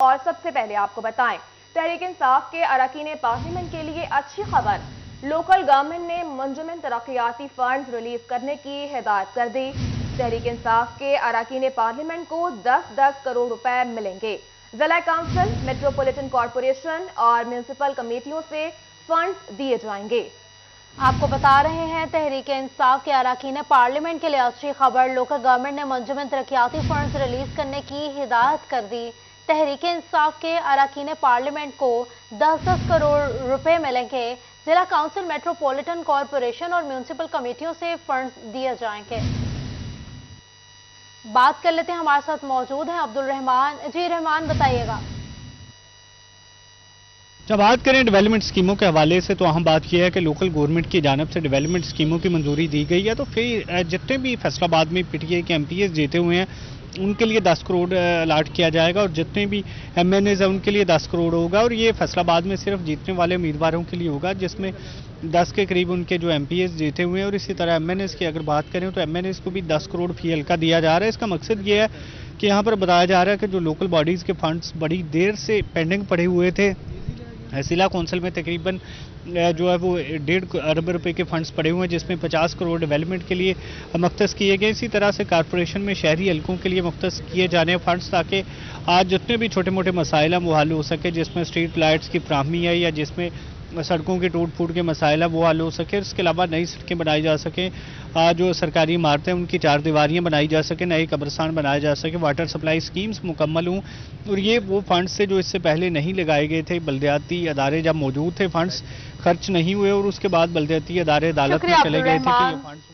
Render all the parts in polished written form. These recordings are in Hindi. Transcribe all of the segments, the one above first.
और सबसे पहले आपको बताएं, तहरीक इंसाफ के अरकान पार्लियामेंट के लिए अच्छी खबर। लोकल गवर्नमेंट ने मुंजमद तरक्याती फंड रिलीज करने की हिदायत कर दी। तहरीक इंसाफ के अरकान पार्लियामेंट को 10-10 करोड़ रुपए मिलेंगे। जिला काउंसिल, मेट्रोपॉलिटन कॉरपोरेशन और म्यूनिसिपल कमेटियों से फंड दिए जाएंगे। आपको बता रहे हैं तहरीक इंसाफ के अरकान पार्लियामेंट के लिए अच्छी खबर। लोकल गवर्नमेंट ने मुंजमद तरक्याती फंड रिलीज करने की हिदायत कर दी। तहरीक इंसाफ के अरकान पार्लियामेंट को 10-10 करोड़ रुपए मिलेंगे। जिला काउंसिल, मेट्रोपॉलिटन कॉरपोरेशन और म्यूनिसिपल कमेटियों से फंड दिए जाएंगे। बात कर लेते हैं, हमारे साथ मौजूद हैं अब्दुल रहमान। जी रहमान, बताइएगा। जब बात करें डेवलपमेंट स्कीमों के हवाले से, तो अहम बात यह है कि लोकल गवर्नमेंट की जानिब से डेवलपमेंट स्कीमों की मंजूरी दी गई है। तो फिर जितने भी फैसलाबाद में पीटीआई के एमपीएस जीते हुए हैं उनके लिए 10 करोड़ अलाट किया जाएगा और जितने भी एमएनएज हैं उनके लिए 10 करोड़ होगा। और ये फैसलाबाद में सिर्फ जीतने वाले उम्मीदवारों के लिए होगा, जिसमें 10 के करीब उनके जो एमपीएस जीते हुए हैं। और इसी तरह एमएनएज की अगर बात करें तो एमएनएज को भी 10 करोड़ फी हल्का दिया जा रहा है। इसका मकसद ये है कि यहाँ पर बताया जा रहा है कि जो लोकल बॉडीज़ के फंड्स बड़ी देर से पेंडिंग पड़े हुए थे, जिला कौंसिल में तकरीबन जो है वो 1.5 अरब रुपए के फंड्स पड़े हुए हैं, जिसमें 50 करोड़ डेवलपमेंट के लिए मुख्तस किए गए। इसी तरह से कारपोरेशन में शहरी हलकों के लिए मुख्तस किए जाने फंड्स, ताकि आज जितने भी छोटे मोटे मसाइल हैं वो हल हो सके, जिसमें स्ट्रीट लाइट्स की फ्राहमी है या जिसमें सड़कों के टूट फूट के मसाइल है वो हल हो सके। इसके अलावा नई सड़कें बनाई जा सकें, जो सरकारी इमारतें उनकी 4 दीवारियाँ बनाई जा सकें, नए कब्रस्तान बनाए जा सके, वाटर सप्लाई स्कीम्स मुकम्मल हों। और ये वो फंड्स से जो इससे पहले नहीं लगाए गए थे। बल्दियाती अदारे जब मौजूद थे फंड्स खर्च नहीं हुए और उसके बाद बल्दियाती अदारे अदालत में चले गए थे कि ये फंड्स।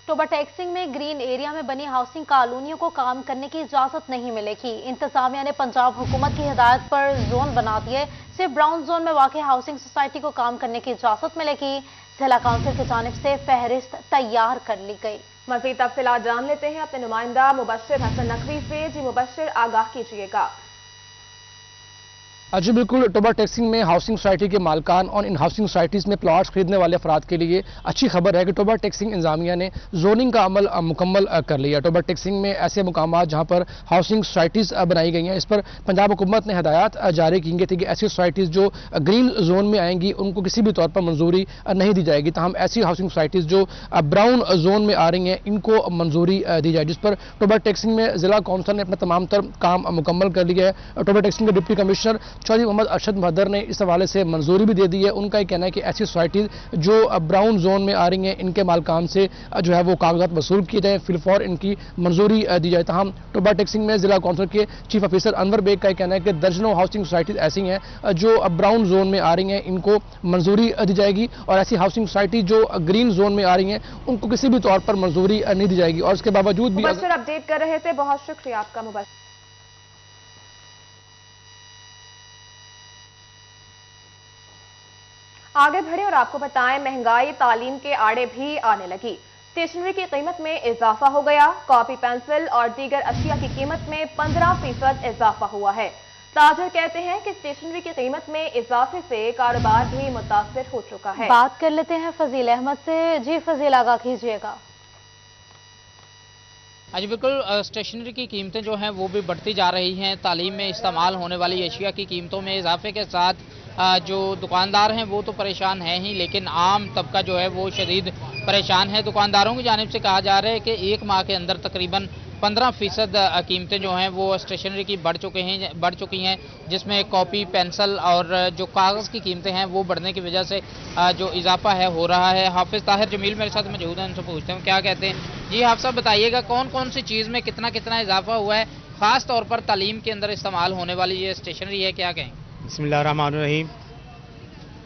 टोबा टैक्सिंग में ग्रीन एरिया में बनी हाउसिंग कॉलोनियों को काम करने की इजाजत नहीं मिलेगी। इंतजामिया ने पंजाब हुकूमत की हिदायत पर जोन बना दिए। सिर्फ ब्राउन जोन में वाक़ हाउसिंग सोसाइटी को काम करने की इजाजत मिलेगी। जिला काउंसिल की जानिब से फहरिस्त तैयार कर ली गई। मज़ीद तफसीलात जान लेते हैं अपने नुमाइंदा मुबश्शिर हसन नकवी से। जी मुबश्शिर, आगाह कीजिएगा। जी बिल्कुल, टोबा टैक्सिंग में हाउसिंग सोसाइटी के मालकान और इन हाउसिंग सोसाइटीज़ में प्लाट्स खरीदने वाले अफराद के लिए अच्छी खबर है कि टोबा टैक्सिंग इंतजामिया ने जोनिंग का अमल मुकम्मल कर लिया। टोबा टैक्सिंग में ऐसे मुकाम जहाँ पर हाउसिंग सोसाइटीज़ बनाई गई हैं, इस पर पंजाब हुकूमत ने हिदायत जारी की गई थी कि ऐसी सोसाइटीज़ जो ग्रीन जोन में आएंगी उनको किसी भी तौर पर मंजूरी नहीं दी जाएगी। तहम ऐसी हाउसिंग सोसाइटीज़ जो ब्राउन जोन में आ रही हैं इनको मंजूरी दी जाए, जिस पर टोबा टैक्सिंग में जिला कौंसिल ने अपना तमाम तर काम मुकम्मल कर लिया है। टोबा टैक्सिंग के डिप्टी कमिश्नर चौधरी मोहम्मद अरशद महदर ने इस हवाले से मंजूरी भी दे दी है। उनका कहना है कि ऐसी सोसाइटीज जो ब्राउन जोन में आ रही हैं इनके मालकान से जो है वो कागजात वसूल किए जाए, फिलफौर इनकी मंजूरी दी जाए। तहम टोबा टैक्सिंग में जिला कौंसिल के चीफ ऑफिसर अनवर बेग का कहना है कि दर्जनों हाउसिंग सोसाइटीज ऐसी हैं जो ब्राउन जोन में आ रही हैं, इनको मंजूरी दी जाएगी। और ऐसी हाउसिंग सोसाइटी जो ग्रीन जोन में आ रही हैं उनको किसी भी तौर पर मंजूरी नहीं दी जाएगी। और इसके बावजूद भी अपडेट कर रहे थे, बहुत शुक्रिया आपका मुबश्शिर। आगे बढ़े और आपको बताएं, महंगाई तालीम के आड़े भी आने लगी। स्टेशनरी की कीमत में इजाफा हो गया। कॉपी, पेंसिल और दीगर अशिया की कीमत में 15% इजाफा हुआ है। ताजर कहते हैं कि स्टेशनरी की कीमत में इजाफे से कारोबार भी मुतासिर हो चुका है। बात कर लेते हैं फजील अहमद से। जी फजील, आगाह कीजिएगा। जी बिल्कुल, स्टेशनरी की कीमतें जो हैं वो भी बढ़ती जा रही हैं। तालीम में इस्तेमाल होने वाली अशिया की कीमतों में इजाफे के साथ जो दुकानदार हैं वो तो परेशान हैं ही, लेकिन आम तबका जो है वो शदीद परेशान है। दुकानदारों की जानिब से कहा जा रहा है कि 1 माह के अंदर तकरीबन 15% कीमतें जो हैं वो स्टेशनरी की बढ़ चुकी हैं, जिसमें कॉपी, पेंसिल और जो कागज़ की कीमतें हैं वो बढ़ने की वजह से जो इजाफा है हो रहा है। हाफिज़ ताहिर जमील मेरे साथ मौजूद हैं, उनसे पूछते हैं क्या कहते हैं। जी हाफिज़ साहब, बताइएगा कौन कौन सी चीज़ में कितना कितना इजाफा हुआ है, ख़ास तौर पर तालीम के अंदर इस्तेमाल होने वाली ये स्टेशनरी है, क्या कहें? बिस्मिल्लाहिर्रहमानिर्रहीम।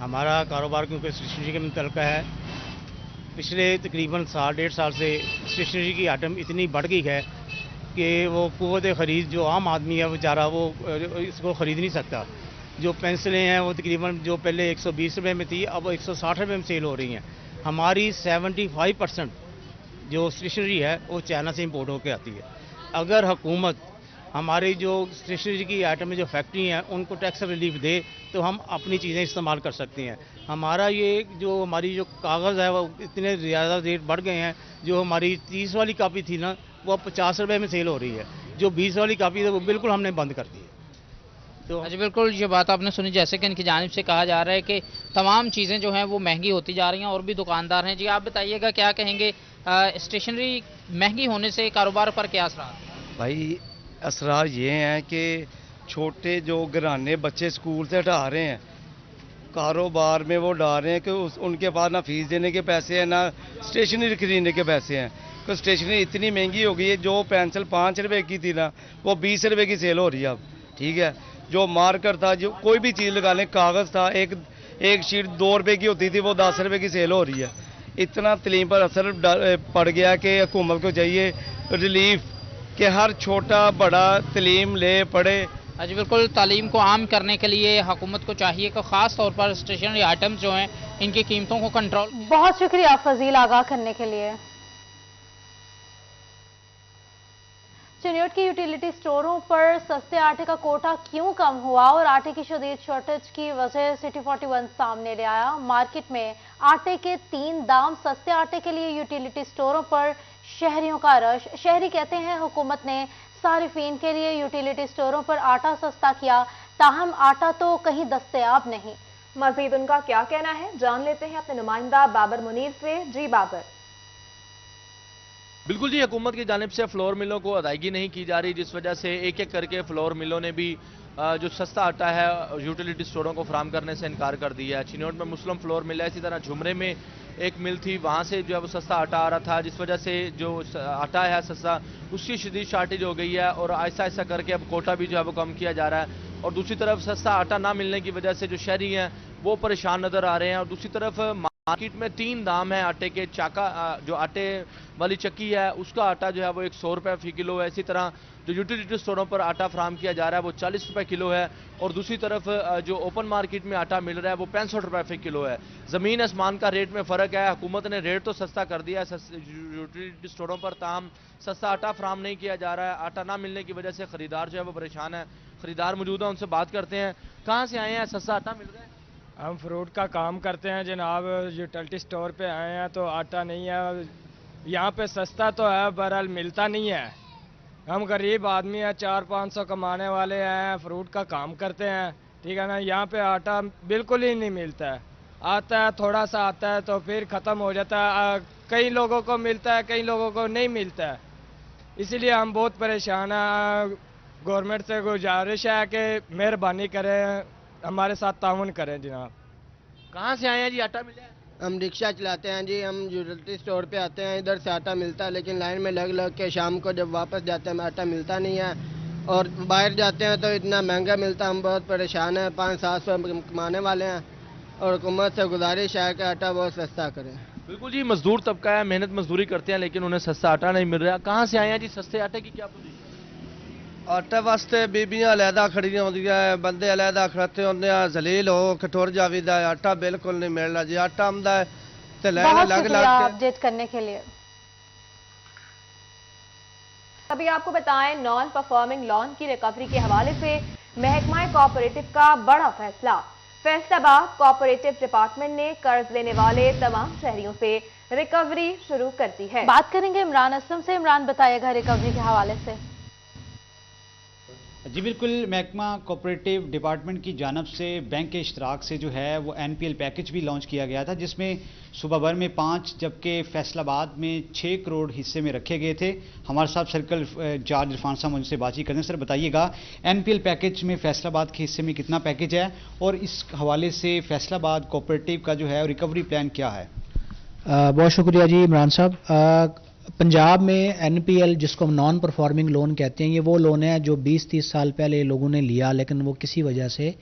हमारा कारोबार क्योंकि स्टेशनरी के मुतल्लिक़ है, पिछले तकरीबन 1.5 साल से स्टेशनरी की आइटम इतनी बढ़ गई है कि वो क़ुव्वत ख़रीद जो आम आदमी है बेचारा वो इसको ख़रीद नहीं सकता। जो पेंसिलें हैं वो तकरीबन जो पहले 120 रुपये में थी अब 160 रुपये में सेल हो रही हैं। हमारी 75% जो स्टेशनरी है वो चाइना से इम्पोर्ट होकर आती है। अगर हुकूमत हमारी जो स्टेशनरी की आइटम में जो फैक्ट्री हैं उनको टैक्स रिलीफ दे तो हम अपनी चीज़ें इस्तेमाल कर सकते हैं। हमारा ये जो हमारी जो कागज़ है वो इतने ज़्यादा रेट बढ़ गए हैं। जो हमारी 30 वाली कापी थी ना वो 50 रुपये में सेल हो रही है, जो 20 वाली कापी है वो बिल्कुल हमने बंद कर दी है। तो जी बिल्कुल, ये बात आपने सुनी, जैसे कि इनकी जानिब से कहा जा रहा है कि तमाम चीज़ें जो हैं वो महंगी होती जा रही हैं और भी दुकानदार हैं। जी आप बताइएगा क्या कहेंगे, स्टेशनरी महंगी होने से कारोबार पर क्या असर? भाई असरार ये हैं कि छोटे जो घराने बच्चे स्कूल से हटा रहे हैं, कारोबार में वो डाल रहे हैं कि उनके पास ना फीस देने के पैसे हैं ना स्टेशनरी खरीदने के पैसे हैं। तो स्टेशनरी इतनी महंगी हो गई है, जो पेंसिल 5 रुपए की थी ना वो 20 रुपए की सेल हो रही है अब। ठीक है, जो मार्कर था, जो कोई भी चीज़ लगाने, कागज़ था, एक शीट 2 रुपए की होती थी वो 10 रुपए की सेल हो रही है। इतना तलीम पर असर पड़ गया कि हुकूमत को चाहिए रिलीफ कि हर छोटा बड़ा तलीम ले पढ़े। जी बिल्कुल, तालीम को आम करने के लिए हुकूमत को चाहिए कि ख़ास तौर पर स्टेशनरी आइटम्स जो हैं इनकी कीमतों को कंट्रोल। बहुत शुक्रिया फजील आगाह करने के लिए। चिन्योट के यूटिलिटी स्टोरों पर सस्ते आटे का कोटा क्यों कम हुआ और आटे की शदीद शॉर्टेज की वजह सिटी 41 सामने ले आया। मार्केट में आटे के 3 दाम, सस्ते आटे के लिए यूटिलिटी स्टोरों पर शहरियों का रश। शहरी कहते हैं हुकूमत ने सारिफीन के लिए यूटिलिटी स्टोरों पर आटा सस्ता किया, ताहम आटा तो कहीं दस्तयाब नहीं। मजीद उनका क्या कहना है जान लेते हैं अपने नुमाइंदा बाबर मुनीर से। जी बाबर। बिल्कुल जी, हुकूमत की जानिब से फ्लोर मिलों को अदायगी नहीं की जा रही, जिस वजह से एक एक करके फ्लोर मिलों ने भी जो सस्ता आटा है यूटिलिटी स्टोरों को फराम करने से इनकार कर दिया है। चिन्योट में मुस्लिम फ्लोर मिल है, इसी तरह झुमरे में एक मिल थी, वहाँ से जो है वो सस्ता आटा आ रहा था, जिस वजह से जो आटा है सस्ता उसकी शदीद शार्टेज हो गई है और आहिस्ता आहिस्ता करके अब कोटा भी जो है वो कम किया जा रहा है। और दूसरी तरफ सस्ता आटा ना मिलने की वजह से जो शहरी हैं वो परेशान नज़र आ रहे हैं। और दूसरी तरफ मार्केट में 3 दाम है आटे के। चाका जो आटे वाली चक्की है उसका आटा जो है वो 100 रुपये फी किलो है। इसी तरह जो यूटिलिटी स्टोरों पर आटा फराम किया जा रहा है वो 40 रुपये किलो है। और दूसरी तरफ जो ओपन मार्केट में आटा मिल रहा है वो 65 रुपये फी किलो है। ज़मीन आसमान का रेट में फ़र्क है। हुकूमत ने रेट तो सस्ता कर दिया है यूटिलिटी स्टोरों पर, ताहम सस्ता आटा फराम नहीं किया जा रहा है। आटा ना मिलने की वजह से ख़रीदार जो है वो परेशान है। ख़रीदार मौजूद है, उनसे बात करते हैं। कहाँ से आए हैं, सस्ता आटा मिल रहा है? हम फ्रूट का काम करते हैं जनाब, यूटिलिटी स्टोर पे आए हैं तो आटा नहीं है यहाँ पे। सस्ता तो है, बहरहाल मिलता नहीं है। हम गरीब आदमी हैं, 400-500 कमाने वाले हैं, फ्रूट का काम करते हैं, ठीक है ना। यहाँ पे आटा बिल्कुल ही नहीं मिलता है। आता है थोड़ा सा आता है तो फिर ख़त्म हो जाता है। कई लोगों को मिलता है, कई लोगों को नहीं मिलता है, इसीलिए हम बहुत परेशान हैं। गवर्नमेंट से गुजारिश है कि मेहरबानी करें, हमारे साथ ताउन करें जनाब। कहाँ से आए हैं जी, आटा मिला है? हम रिक्शा चलाते हैं जी, हम यूटिलिटी स्टोर पे आते हैं, इधर से आटा मिलता है, लेकिन लाइन में लग लग के शाम को जब वापस जाते हैं आटा मिलता नहीं है। और बाहर जाते हैं तो इतना महंगा मिलता है, हम बहुत परेशान हैं। 500-700 कमाने वाले हैं और हुकूमत से गुजारिश है कि आटा बहुत सस्ता करें। बिल्कुल जी, मजदूर तबका है, मेहनत मजदूरी करते हैं, लेकिन उन्हें सस्ता आटा नहीं मिल रहा। कहाँ से आए हैं जी, सस्ते आटे की क्या पोजीशन? आटे वास्ते बीबियां अलहदा खड़ियां होंदियां, बंदे अलहदा खड़ते होंदे, जलील हो के टुर जावीदा। आटा बिल्कुल नहीं मिलना जी, आटा आमदा है ते लाइन बहुत लग शुक्रिया लग के। अपडेट करने के लिए। अभी आपको बताएं, नॉन परफॉर्मिंग लोन की रिकवरी के हवाले से महकमा कोऑपरेटिव का बड़ा फैसला। फैसलाबाद कोऑपरेटिव डिपार्टमेंट ने कर्ज लेने वाले तमाम शहरियों से रिकवरी शुरू कर दी है। बात करेंगे इमरान असलम से। इमरान बताइएगा रिकवरी के हवाले से। जी बिल्कुल, महकमा कोऑपरेटिव डिपार्टमेंट की जानब से बैंक के इश्तराक से जो है वो NPL पैकेज भी लॉन्च किया गया था, जिसमें सूबा भर में 5 जबकि फैसलाबाद में 6 करोड़ हिस्से में रखे गए थे। हमारे साथ सर्कल इंचार्ज इरफान साहब उनसे बातचीत करते हैं। सर बताइएगा, NPL पैकेज में फैसलाबाद के हिस्से में कितना पैकेज है और इस हवाले से फैसलाबाद कोऑपरेटिव का जो है रिकवरी प्लान क्या है? बहुत शुक्रिया जी इमरान साहब। पंजाब में NPL जिसको हम नॉन परफॉर्मिंग लोन कहते हैं, ये वो लोन है जो 20-30 साल पहले लोगों ने लिया लेकिन वो किसी वजह से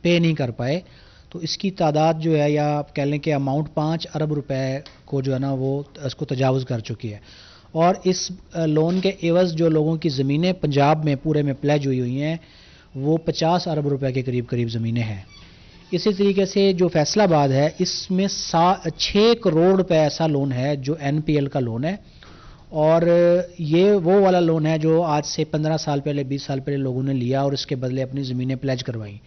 पे नहीं कर पाए। तो इसकी तादाद जो है, या आप कह लें कि अमाउंट 5 अरब रुपए को जो है ना वो इसको तजावुज़ कर चुकी है। और इस लोन के एवज़ जो लोगों की ज़मीनें पंजाब में पूरे में प्लेज हुई हैं वो 50 अरब रुपए के करीब करीब ज़मीनें हैं। इसी तरीके से जो फैसलाबाद है इसमें 6 करोड़ रुपए ऐसा लोन है जो NPL का लोन है और ये वो वाला लोन है जो आज से 15 साल पहले 20 साल पहले लोगों ने लिया और इसके बदले अपनी ज़मीनें प्लेज करवाई।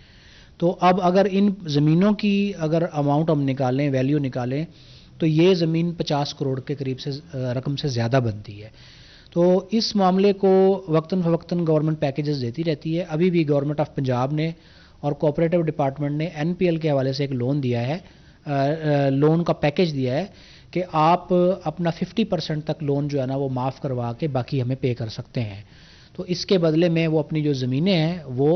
तो अब अगर इन ज़मीनों की अगर अमाउंट हम निकालें, वैल्यू निकालें, तो ये ज़मीन 50 करोड़ के करीब से रकम से ज़्यादा बनती है। तो इस मामले को वक्तन फ़वक्तन गवर्नमेंट पैकेजेस देती रहती है। अभी भी गवर्नमेंट ऑफ पंजाब ने और कोऑपरेटिव डिपार्टमेंट ने एनपीएल के हवाले से एक लोन दिया है, लोन का पैकेज दिया है कि आप अपना 50% तक लोन जो है ना वो माफ़ करवा के बाकी हमें पे कर सकते हैं। तो इसके बदले में वो अपनी जो ज़मीनें हैं वो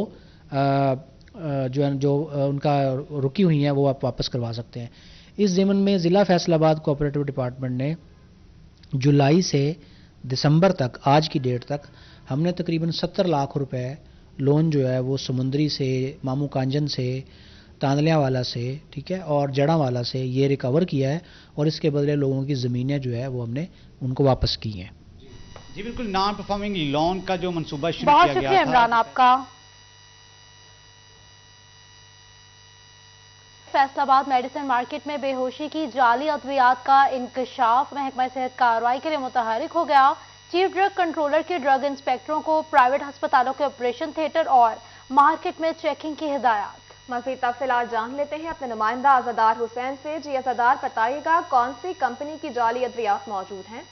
जो उनका रुकी हुई हैं वो आप वापस करवा सकते हैं। इस ज़मीन में ज़िला फैसलाबाद कोऑपरेटिव डिपार्टमेंट ने जुलाई से दिसंबर तक, आज की डेट तक, हमने तकरीबन 70 लाख रुपए लोन जो है वो समुंदरी से, मामू कांजन से, तांदलियावाला से, ठीक है, और जड़ावाला से ये रिकवर किया है और इसके बदले लोगों की ज़मीनें जो है वो हमने उनको वापस की हैं। जी बिल्कुल, नॉन परफॉर्मिंग लोन का जो मंसूबा शुरू बहुत किया गया शुक्रिया इमरान आपका। फैसलाबाद मेडिसिन मार्केट में बेहोशी की जाली अद्वियात का इंकशाफ महकमा सेहत कार्रवाई के लिए मुतहरिक हो गया। चीफ ड्रग कंट्रोलर के ड्रग इंस्पेक्टरों को प्राइवेट अस्पतालों के ऑपरेशन थिएटर और मार्केट में चेकिंग की हिदायत। मज़ीद तफसीलात जान लेते हैं अपने नुमाइंदा अज़ादार हुसैन से। जी अज़ादार, बताइएगा कौन सी कंपनी की जाली अद्वियात मौजूद हैं?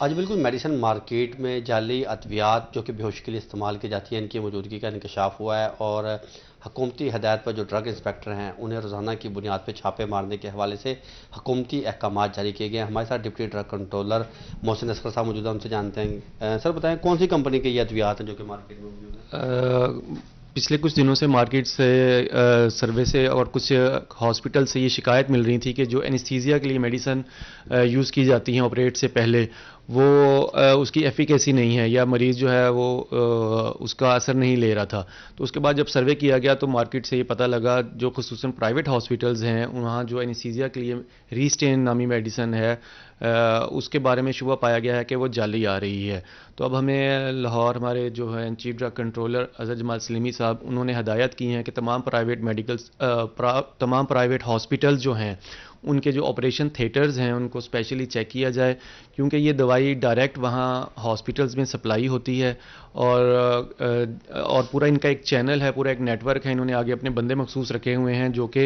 आज बिल्कुल मेडिसिन मार्केट में जाली अद्वियात जो कि बेहोशी के लिए इस्तेमाल की जाती है, इनकी मौजूदगी का इंकशाफ हुआ है और हुकूमती हदायत पर जो ड्रग इंस्पेक्टर हैं उन्हें रोज़ाना की बुनियाद पर छापे मारने के हवाले से हुकूमती अहकाम जारी किए गए हैं। हमारे साथ deputy drug controller Mohsin Asghar sahab मौजूद हैं, उनसे जानते हैं। सर बताएं कौन सी कंपनी के ये अद्वियात हैं जो कि मार्केट में मौजूद हैं? पिछले कुछ दिनों से मार्केट से सर्वे से और कुछ हॉस्पिटल से ये शिकायत मिल रही थी कि जो एनेस्थीसिया के लिए मेडिसिन यूज़ की जाती हैं ऑपरेट से पहले, वो उसकी एफिकेसी नहीं है या मरीज़ जो है वो उसका असर नहीं ले रहा था। तो उसके बाद जब सर्वे किया गया तो मार्केट से ये पता लगा जो खुसूसन प्राइवेट हॉस्पिटल्स हैं वहाँ जो एनेस्थीसिया के लिए रीस्टेन नामी मेडिसिन है उसके बारे में शुबा पाया गया है कि वो जाली आ रही है। तो अब हमें लाहौर हमारे जो हैं chief drug controller Azhar Jamal Salimi साहब, उन्होंने हदायत की हैं कि तमाम प्राइवेट हॉस्पिटल्स जो हैं उनके जो ऑपरेशन थिएटर्स हैं उनको स्पेशली चेक किया जाए, क्योंकि ये दवाई डायरेक्ट वहाँ हॉस्पिटल्स में सप्लाई होती है और पूरा इनका एक चैनल है, पूरा एक नेटवर्क है। इन्होंने आगे अपने बंदे मखसूस रखे हुए हैं जो कि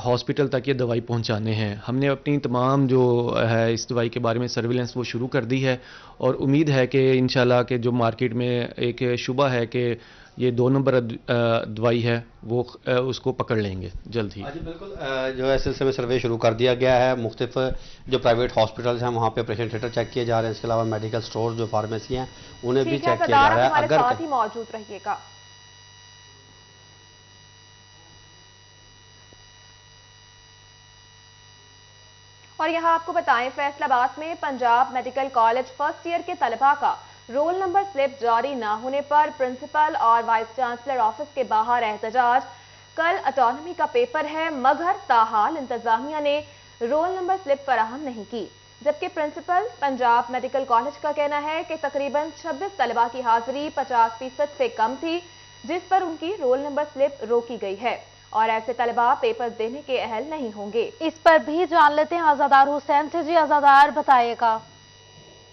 हॉस्पिटल तक ये दवाई पहुँचाने हैं। हमने अपनी तमाम जो है इस दवाई के बारे में सर्विलेंस वो शुरू कर दी है और उम्मीद है कि इंशाल्लाह के जो मार्केट में एक शुबा है कि ये 2 नंबर दवाई है वो उसको पकड़ लेंगे जल्द ही। जी बिल्कुल, जो है सिलसिले में सर्वे शुरू कर दिया गया है। मुख्तलिफ जो प्राइवेट हॉस्पिटल्स हैं वहाँ पे ऑपरेशन थिएटर चेक किए जा रहे हैं। इसके अलावा मेडिकल स्टोर जो फार्मेसी हैं उन्हें भी चेक किया जा रहा है। अगर साथ ही मौजूद रहिएगा। और यहाँ आपको बताएं, फैसलाबाद में Punjab medical college first year के तलबा का रोल नंबर स्लिप जारी न होने पर प्रिंसिपल और वाइस चांसलर ऑफिस के बाहर एहतजाज। कल ऑटोनॉमी का पेपर है मगर ताहाल इंतजामिया ने रोल नंबर स्लिप फराहम नहीं की, जबकि प्रिंसिपल पंजाब मेडिकल कॉलेज का कहना है कि तकरीबन 26 तलबा की हाजिरी 50% से कम थी, जिस पर उनकी रोल नंबर स्लिप रोकी गई है और ऐसे तलबा पेपर देने के अहल नहीं होंगे। इस पर भी जान लेते हैं आज़ादार हुसैन से। जी आज़ादार, बताइएगा।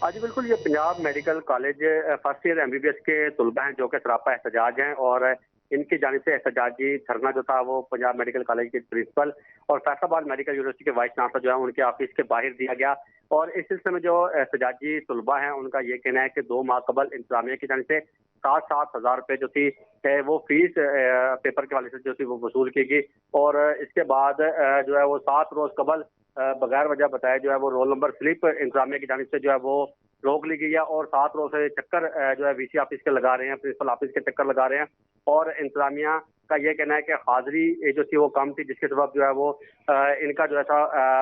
जी बिल्कुल, ये Punjab medical college first year MBBS के तलबा हैं जो कि सरापा एहतजाज हैं और इनकी जानिब से एहतजाजी धरना जो था वो पंजाब मेडिकल कॉलेज के प्रिंसिपल और फैसलाबाद मेडिकल यूनिवर्सिटी के वाइस चांसलर जो है उनके ऑफिस के बाहर दिया गया। और इस सिलसिले में जो एहतजाजी तलबा हैं उनका ये कहना है कि 2 माह कबल इंतजामिया की जानिब से 7,000 रुपये जो थी वो फीस पेपर के वाले से जो थी वो वसूल की गई और इसके बाद जो है वो 7 रोज कबल बगैर वजह बताया जो है वो रोल नंबर स्लिप इंतजामिया की जानिब से जो है वो रोक ली गई है और 7 रोज से चक्कर जो है VC ऑफिस के लगा रहे हैं, प्रिंसिपल ऑफिस के चक्कर लगा रहे हैं और इंतजामिया का ये कहना है कि हाजिरी जो थी वो कम थी, जिसके सबब जो है वो इनका जो है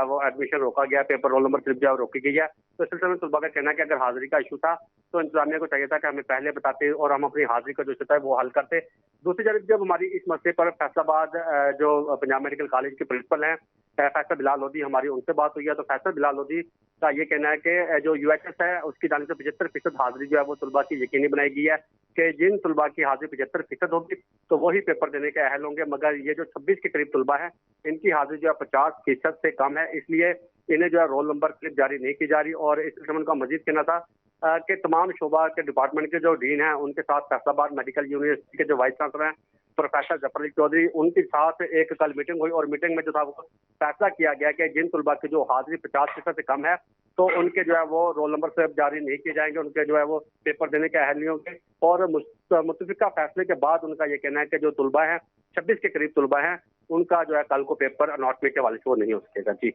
वो एडमिशन रोका गया, पेपर रोल नंबर स्लिप जो है रोकी गई है। तो इस सिलसिले में तलबा का कहना है कि अगर हाजिरी का इशू था तो इंतजामिया को चाहिए था कि हमें पहले बताते और हम अपनी हाजिरी का जो इशू था वो हल करते। दूसरी जानब जब हमारी इस मसले पर फैसलाबाद जो पंजाब मेडिकल कॉलेज के प्रिंसिपल हैं फैसल बिलाल लोधी, हमारी उनसे बात हुई है तो फैसल बिलाल लोधी का ये कहना है कि जो UHS है उसकी जानिब से 75% हाजिरी जो है वो तलबा की यकीनी बनाई गई है कि जिन तलबा की हाजिरी 75% होगी तो वही पेपर देने के अहल होंगे, मगर ये जो 26 के करीब तलबा है इनकी हाजिरी जो है 50% से कम है, इसलिए इन्हें जो है रोल नंबर स्लिप जारी नहीं की जा रही। और इस सिलसिले में उनका मजीद कहना था कि तमाम शोबा के डिपार्टमेंट के जो डीन हैं उनके साथ फैसलाबाद मेडिकल यूनिवर्सिटी के जो वाइस चांसलर हैं प्रोफेसर जफर अली चौधरी, उनके साथ एक कल मीटिंग हुई और मीटिंग में जो था वो फैसला किया गया कि जिन तलबा की जो हाजिरी 50% से कम है तो उनके जो है वो रोल नंबर स्लिप जारी नहीं किए जाएंगे, उनके जो है वो पेपर देने के अहल नहीं होंगे। और मुतफिका फैसले के बाद उनका ये कहना है कि जो तलबा हैं 26 के करीब तलबा हैं उनका जो है कल को पेपर अलॉटमेंट के हवाले से वो नहीं हो सकेगा। जी,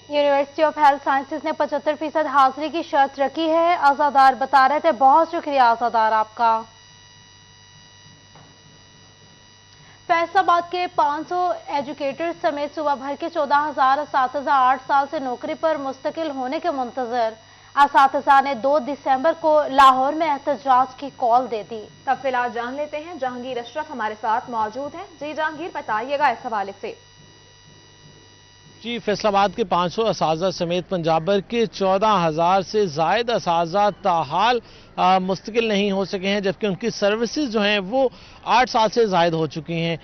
यूनिवर्सिटी ऑफ हेल्थ साइंसेज ने 75% हाजिरी की शर्त रखी है। आजादार बता रहे थे। बहुत शुक्रिया आजादार आपका। फैसलाबाद के 500 एजुकेटर्स समेत सूबा भर के 14,000 असातिज़ा 8 साल से नौकरी पर मुस्तकिल होने के मुंतजर। असातिज़ा ने 2 दिसंबर को लाहौर में एहतजाज की कॉल दे दी। तब फिलहाल जान लेते हैं, जहांगीर अशरफ हमारे साथ मौजूद हैं। जी जहांगीर, बताइएगा इस हवाले से। जी, फैसलाबाद के 500 असातिज़ा समेत पंजाब भर के 14,000 से ज़ायद असातिज़ा ताहाल मुस्तकिल नहीं हो सके हैं, जबकि उनकी सर्विसेज जो हैं वो 8 साल से ज़ायद हो चुकी हैं।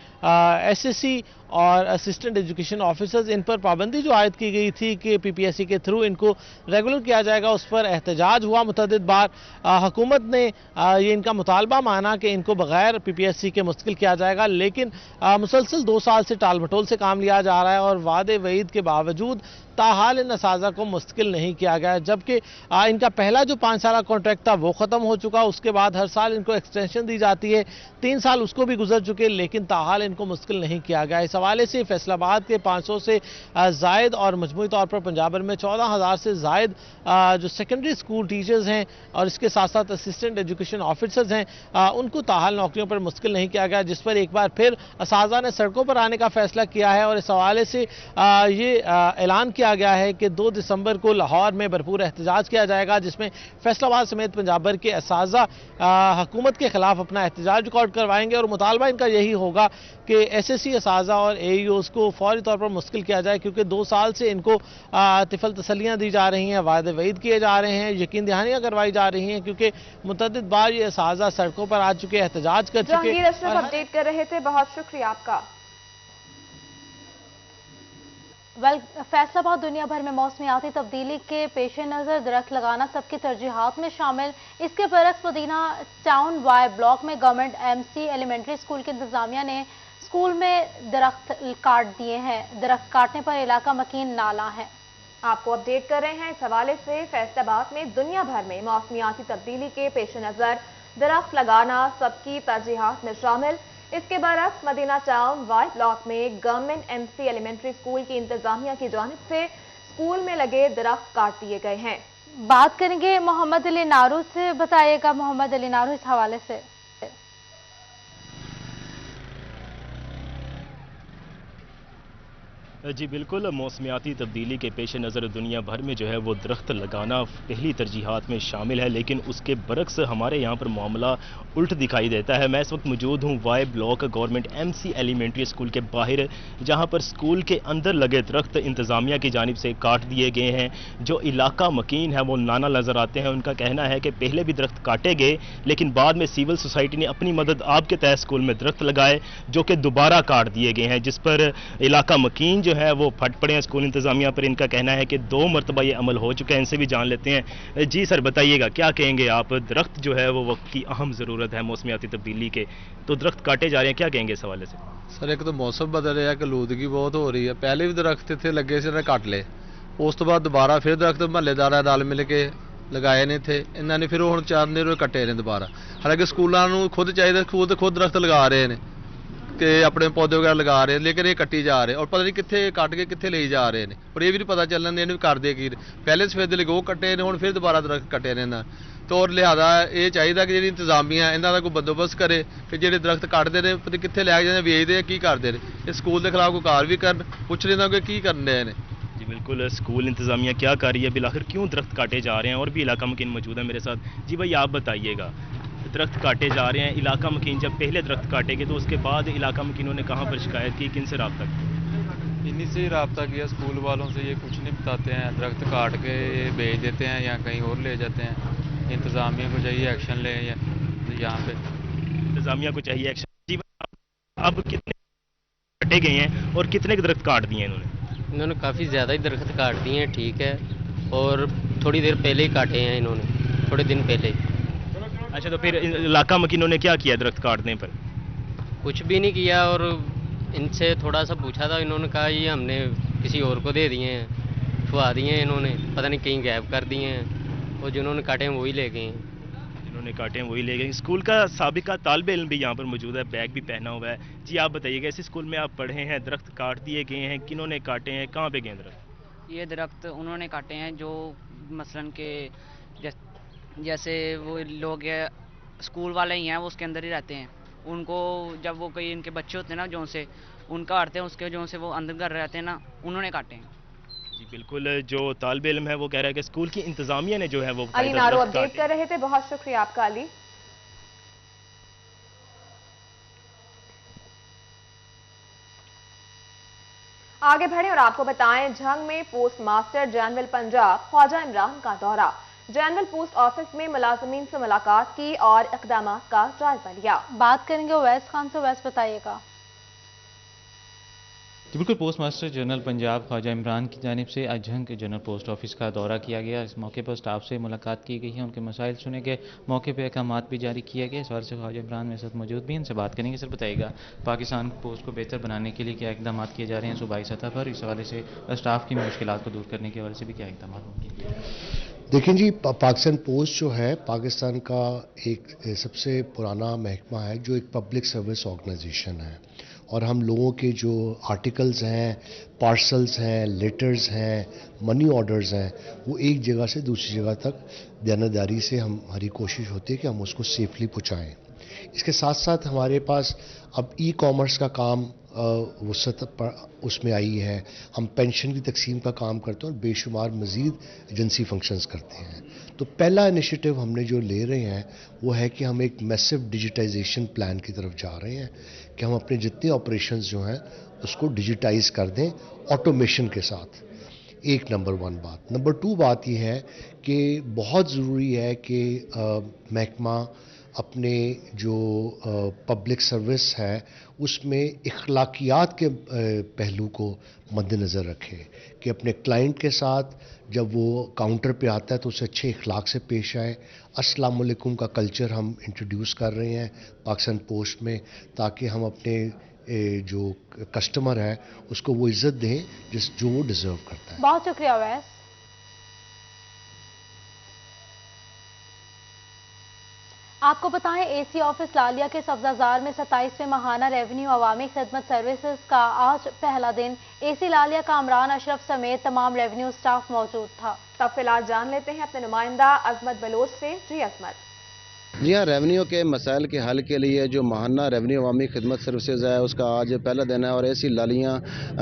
एसएससी और असिस्टेंट एजुकेशन ऑफिसर्स, इन पर पाबंदी जो आयद की गई थी कि पीपीएससी के थ्रू इनको रेगुलर किया जाएगा, उस पर एहतजाज हुआ मुतअद्दिद बार। हुकूमत ने ये इनका मुतालबा माना कि इनको बगैर पीपीएससी के मुस्तकिल किया जाएगा, लेकिन मुसलसल 2 साल से टाल मटोल से काम लिया जा रहा है और वादे वईद के बावजूद ताहाल इन असातिज़ा को मुस्तकिल नहीं किया गया। जबकि इनका पहला जो 5 साल कॉन्ट्रैक्ट था वो ख़त्म हो चुका, उसके बाद हर साल इनको एक्सटेंशन दी जाती है, 3 साल उसको भी गुजर चुके, लेकिन ताहाल इनको मुस्तकिल नहीं किया गया। इस हवाले से फैसलाबाद के 500 से ज़ायद और मजमूई तौर पर पंजाब भर में 14,000 से ज़ायद जो सेकेंडरी स्कूल टीचर्स हैं और इसके साथ साथ असिस्टेंट एजुकेशन ऑफिसर्स हैं, उनको ताहाल नौकरियों पर मुस्तकिल नहीं किया गया, जिस पर एक बार फिर असातिज़ा ने सड़कों पर आने का फैसला किया है। और इस हवाले से ये ऐलान किया गया है कि 2 दिसंबर को लाहौर में भरपूर एहतजाज किया जाएगा, जिसमें फैसलाबाद समेत पंजाब भर के असातिज़ा हुकूमत के खिलाफ अपना एहतजाज रिकॉर्ड करवाएंगे। और मुतालबा इनका यही होगा कि एसएससी असातिज़ा और एईओस को फौरी तौर पर मुश्किल किया जाए, क्योंकि 2 साल से इनको तिफल तसलियाँ दी जा रही हैं, वादे वईद किए जा रहे हैं, यकीन दहानियाँ करवाई जा रही हैं, क्योंकि मुतअद्दिद बार ये असातिज़ा सड़कों पर आ चुके, एहतजाज कर चुके। जहांगीर अशरफ अपडेट कर रहे थे, बहुत शुक्रिया आपका। फैसलाबाद दुनिया भर में मौसमियाती तब्दीली के पेश नज़र दरख्त लगाना सबकी तरजीहात में शामिल। इसके बरक्स मदीना टाउन वाई ब्लॉक में गवर्नमेंट एमसी एलिमेंट्री स्कूल की इंतजामिया ने स्कूल में दरख्त काट दिए हैं। दरख्त काटने पर इलाका मकीन नाला है। आपको अपडेट कर रहे हैं इस हवाले से। फैसलाबाद में दुनिया भर में मौसमियाती तब्दीली के पेश नज़र दरख्त लगाना सबकी तरजीहात में शामिल। इसके बरक्स मदीना टाउन वाई ब्लॉक में गवर्नमेंट एमसी एलिमेंट्री स्कूल की इंतजामिया की जानिब से स्कूल में लगे दरख्त काट दिए गए हैं। बात करेंगे मोहम्मद अली नारू से। बताइएगा मोहम्मद अली नारू इस हवाले से। जी बिल्कुल, मौसमियाती तब्दीली के पेश नज़र दुनिया भर में जो है वो दरख्त लगाना पहली तरजीहात में शामिल है, लेकिन उसके बरक्स हमारे यहाँ पर मामला उल्ट दिखाई देता है। मैं इस वक्त मौजूद हूँ Y block government MC elementary school के बाहर, जहाँ पर स्कूल के अंदर लगे दरख्त इंतज़ामिया की जानिब से काट दिए गए हैं। जो इलाका मकीन है वो नाना नज़र आते हैं। उनका कहना है कि पहले भी दरख्त काटे गए, लेकिन बाद में सिविल सोसाइटी ने अपनी मदद आपके तहत स्कूल में दरख्त लगाए जो कि दोबारा काट दिए गए हैं, जिस पर इलाका मकीन जो है वो फट पड़े हैं। स्कूल इंतजामिया पर इनका कहना है कि 2 मरतबा ये अमल हो चुका है। इनसे भी जान लेते हैं। जी सर, बताइएगा क्या कहेंगे आप? दरख्त जो है वो वक्त की अहम ज़रूरत है मौसमियाती तब्दीली के, तो दरख्त काटे जा रहे हैं, क्या कहेंगे इस हवाले से? सर एक तो मौसम बदल रहा है, आलूदगी बहुत हो रही है। पहले भी दरख्त इतने लगे से कट ले, उस तो बाद दोबारा फिर दरख्त महल्लेदार रल मिल के लगाए ने थे, इन्होंने फिर हुण 4 दिन कट्टे ने दोबारा। हालांकि स्कूलों खुद चाहिए, खुद दरख्त लगा रहे हैं कि अपने पौधे वगैरह लगा रहे हैं, लेकिन ये कट्टी जा रहे हैं और पता नहीं कितने कट के कितने ले जा रहे हैं। और ये भी नहीं पता चलन इन्हें कर दे कि पहले सफेदे लगे वो कट्टे ने, हुण फिर दोबारा दरख्त कट्टे ने। तो और लिहाजा ये चाहिए कि जी इंतजामिया इन्हों का कोई बंदोबस्त करे कि जो दरख्त कटते हैं पता कितने लैके जाते वेचते हैं, की करते हैं। इस स्कूल के खिलाफ कोई कार्रवाई कर पुछ लेना कि की करने हैं। जी बिल्कुल, स्कूल इंतजामिया क्या कर रही है, बिल आखिर क्यों दरख्त काटे जा रहे हैं? और भी इलाका मकीन मौजूद है मेरे साथ। जी भाई आप बताइएगा, दरख्त काटे जा रहे हैं, इलाका मकीन जब पहले दरख्त काटेंगे तो उसके बाद इलाका मकीनों ने कहाँ पर शिकायत की, किन से रब्ता किया? इन्हीं से ही रब्ता किया, स्कूल वालों से। ये कुछ नहीं बताते हैं, दरख्त काट के बेच देते हैं या कहीं और ले जाते हैं। इंतजामिया को चाहिए एक्शन ले यहाँ पे, इंतजामिया को चाहिए एक्शन। जी अब कितने काटे गए हैं और कितने दरख्त काट दिए इन्होंने? इन्होंने काफ़ी ज़्यादा ही दरख्त काट दिए हैं, ठीक है, और थोड़ी देर पहले ही काटे हैं इन्होंने, थोड़े दिन पहले ही। अच्छा, तो फिर इलाका मकीनों ने क्या किया दरख्त काटने पर? कुछ भी नहीं किया, और इनसे थोड़ा सा पूछा था, इन्होंने कहा ये हमने किसी और को दे दिए हैं, छुआ दिए हैं इन्होंने, पता नहीं कहीं गायब कर दिए हैं, और जिन्होंने काटे हैं वही ले गए हैं। जिन्होंने काटे हैं वही ले गए। स्कूल का साबिका तालिबे इल्म भी यहाँ पर मौजूद है, बैग भी पहना हुआ है। जी आप बताइएगा, इस स्कूल में आप पढ़े हैं, दरख्त काट दिए गए हैं, किन्होंने काटे हैं, कहाँ पे गए दरख्त? ये दरख्त उन्होंने काटे हैं जो मसलन के जैसे वो लोग स्कूल वाले ही हैं, वो उसके अंदर ही रहते हैं, उनको जब वो कई इनके बच्चे होते हैं ना जो से उनका काटते हैं, उसके जो से वो अंदर घर रहते हैं ना, उन्होंने काटे हैं। जी बिल्कुल, जो तालिबे इल्म है वो कह रहा है कि स्कूल की इंतजामिया ने जो है वो अली नारो अपडेट कर रहे थे, बहुत शुक्रिया आपका अली। आगे बढ़े और आपको बताएं, झंग में post master general Punjab Khwaja Imran का दौरा। जनरल पोस्ट ऑफिस में मुलाजमीन से मुलाकात की और इक़दाम का जायजा लिया। बात करेंगे उवैस खान से। उवैस बताइएगा। जी बिल्कुल, post master general Punjab Khwaja Imran की जानिब से आज झंग के जनरल पोस्ट ऑफिस का दौरा किया गया। इस मौके पर स्टाफ से मुलाकात की गई है, उनके मसाइल सुने गए, मौके पर अहकामात भी जारी किया गया। इस बार से ख्वाजा इमरान मेरे साथ मौजूद भी, इनसे बात करेंगे। सर बताइएगा, पाकिस्तान पोस्ट को बेहतर बनाने के लिए क्या इकदाम किए जा रहे हैं सूबाई सतह पर? इस हवाले से स्टाफ की मुश्किलात को दूर करने के हवाले से भी क्या इकदाम होंगे? देखिए जी, पाकिस्तान पोस्ट जो है पाकिस्तान का एक सबसे पुराना महकमा है, जो एक पब्लिक सर्विस ऑर्गेनाइजेशन है, और हम लोगों के जो आर्टिकल्स हैं, पार्सल्स हैं, लेटर्स हैं, मनी ऑर्डर्स हैं, वो एक जगह से दूसरी जगह तक देनदारी से हमारी कोशिश होती है कि हम उसको सेफली पहुँचाएँ। इसके साथ साथ हमारे पास अब ई कॉमर्स का काम वसत पर उसमें आई है, हम पेंशन की तकसीम का काम करते हैं और बेशुमार मज़ीद एजेंसी फंक्शंस करते हैं। तो पहला इनिशिएटिव हमने जो ले रहे हैं वो है कि हम एक मैसिव डिजिटाइजेशन प्लान की तरफ जा रहे हैं कि हम अपने जितने ऑपरेशंस जो हैं उसको डिजिटाइज कर दें ऑटोमेशन के साथ। एक नंबर 1 बात। नंबर 2 बात यह है कि बहुत ज़रूरी है कि महकमा अपने जो पब्लिक सर्विस है उसमें इखलाकियात के पहलू को मद्देनज़र रखे कि अपने क्लाइंट के साथ जब वो काउंटर पे आता है तो उसे अच्छे इखलाक से पेश आए। अस्सलाम वालेकुम का कल्चर हम इंट्रोड्यूस कर रहे हैं पाकिस्तान पोस्ट में, ताकि हम अपने जो कस्टमर है उसको वो इज़्ज़त दें जो वो डिज़र्व करता है। बहुत शुक्रिया वैस। आपको बताएं, एसी ऑफिस लालिया के सब्जाजार में 27वें माहाना रेवेन्यू अवामी खिदमत सर्विसेज का आज पहला दिन। एसी लालिया का इमरान अशरफ समेत तमाम रेवेन्यू स्टाफ मौजूद था। तब फिलहाल जान लेते हैं अपने नुमाइंदा अजमत बलोच से। जी अजमत। जी हाँ, रेवेन्यू के मसाइल के हल के लिए जो माहाना रेवेन्यू अवामी खिदमत सर्विसेज है उसका आज पहला दिन है, और एसी लालिया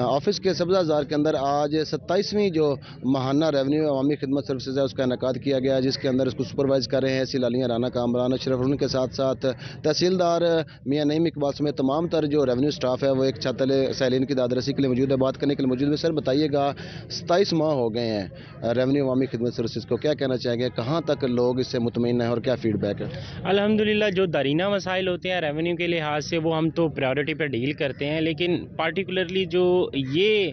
ऑफिस के सब्जाजार के अंदर आज 27वीं जो माहाना रेवेन्यू अवामी खिदमत सर्विसेज है उसका इनेकाद किया गया, जिसके अंदर इसको सुपरवाइज कर रहे हैं एसी लालिया राना का इमरान अशरफ। उनके साथ साथ तहसीलदार मियाँ नईम इकबाल समेत तमाम तर जो रेवेन्यू स्टाफ है वो एक छत तले सैलीन की दादरसी के लिए मौजूद है। बात करने के लिए मौजूद है। सर बताइएगा, 27 माह हो गए हैं रेवेन्यू अवामी खिदमत सर्विसेज को, क्या कहना चाहेंगे, कहाँ तक लोग इससे मुतमईन हैं और क्या फीडबैक है? अल्हम्दुलिल्लाह, जो दरीना मसाइल होते हैं रेवेन्यू के लिहाज से वो हम तो प्रायोरिटी पर डील करते हैं, लेकिन पार्टिकुलरली जो ये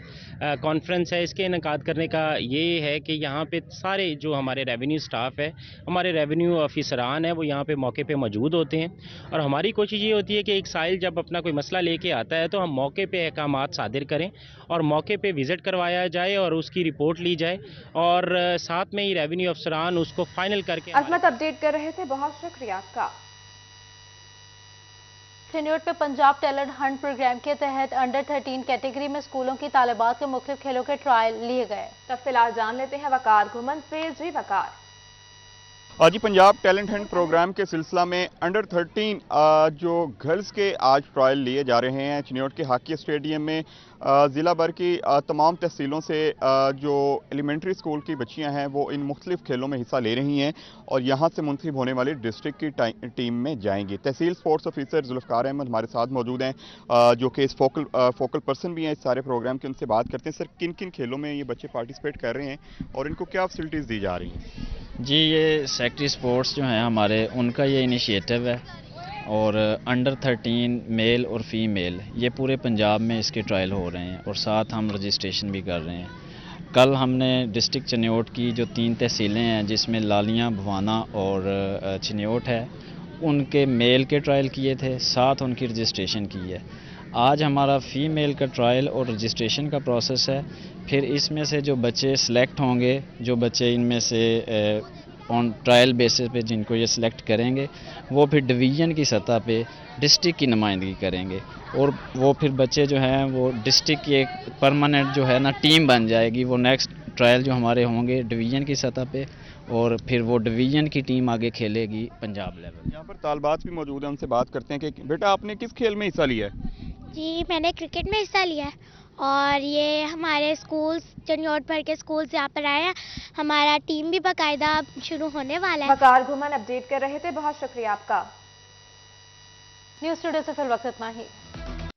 कॉन्फ्रेंस है इसके इनेकाद करने का ये है कि यहाँ पे सारे जो हमारे रेवेन्यू स्टाफ है, हमारे रेवेन्यू ऑफिसरान है, वो यहाँ पे मौके पे मौजूद होते हैं, और हमारी कोशिश ये होती है कि एक साइल जब अपना कोई मसला लेके आता है तो हम मौके पे अहकामात सादिर करें और मौके पे विज़िट करवाया जाए और उसकी रिपोर्ट ली जाए, और साथ में ही रेवेन्यू अफसरान उसको फाइनल करके। अजमत अपडेट कर रहे थे, बहुत शुक्रिया आपका। चिन्योट पे पंजाब टैलेंट हंट प्रोग्राम के तहत अंडर 13 कैटेगरी में स्कूलों की तालिबात के मुख्तलिफ खेलों के ट्रायल लिए गए। तब फिलहाल जान लेते हैं वकार घुमन से। जी वकार। आज ही पंजाब टैलेंट हंट प्रोग्राम के सिलसिला में अंडर 13 जो गर्ल्स के आज ट्रायल लिए जा रहे हैं चिन्योट के हॉकी स्टेडियम में। ज़िला भर की तमाम तहसीलों से जो एलिमेंट्री स्कूल की बच्चियां हैं वो इन मुख्तलिफ खेलों में हिस्सा ले रही हैं और यहाँ से मुंतखब होने वाली डिस्ट्रिक्ट की टीम में जाएंगी। तहसील स्पोर्ट्स ऑफिसर जुल्फ़कार अहमद हमारे साथ मौजूद हैं, जो कि इस फोकल पर्सन भी हैं इस सारे प्रोग्राम के। उनसे बात करते हैं, सर किन किन खेलों में ये बच्चे पार्टिसिपेट कर रहे हैं और इनको क्या फैसिलिटीज़ दी जा रही हैं? जी, ये सेक्रेटरी स्पोर्ट्स जो हैं हमारे, उनका ये इनिशिएटिव है और अंडर 13 मेल और फीमेल ये पूरे पंजाब में इसके ट्रायल हो रहे हैं और साथ हम रजिस्ट्रेशन भी कर रहे हैं। कल हमने डिस्ट्रिक्ट चिन्योट की जो 3 तहसीलें हैं जिसमें लालियां, भवाना और चिन्योट है, उनके मेल के ट्रायल किए थे, साथ उनकी रजिस्ट्रेशन की है। आज हमारा फ़ीमेल का ट्रायल और रजिस्ट्रेशन का प्रोसेस है। फिर इसमें से जो बच्चे सिलेक्ट होंगे, जो बच्चे इनमें से ऑन ट्रायल बेसिस पे जिनको ये सिलेक्ट करेंगे, वो फिर डिवीज़न की सतह पे डिस्ट्रिक्ट की नुमाइंदगी करेंगे और वो फिर बच्चे जो हैं वो डिस्ट्रिक्ट की एक परमानेंट जो है ना टीम बन जाएगी। वो नेक्स्ट ट्रायल जो हमारे होंगे डिवीज़न की सतह पे और फिर वो डिवीज़न की टीम आगे खेलेगी पंजाब लेवल। यहाँ पर तालबात भी मौजूद हैं, उनसे बात करते हैं कि बेटा आपने किस खेल में हिस्सा लिया है? जी मैंने क्रिकेट में हिस्सा लिया है और ये हमारे स्कूल चिन्योट भर के स्कूल से यहाँ पर आए हैं। हमारा टीम भी बाकायदा शुरू होने वाला है। वकार घुमन अपडेट कर रहे थे, बहुत शुक्रिया आपका। न्यूज़ स्टूडियो से फिर वक्त इतना ही।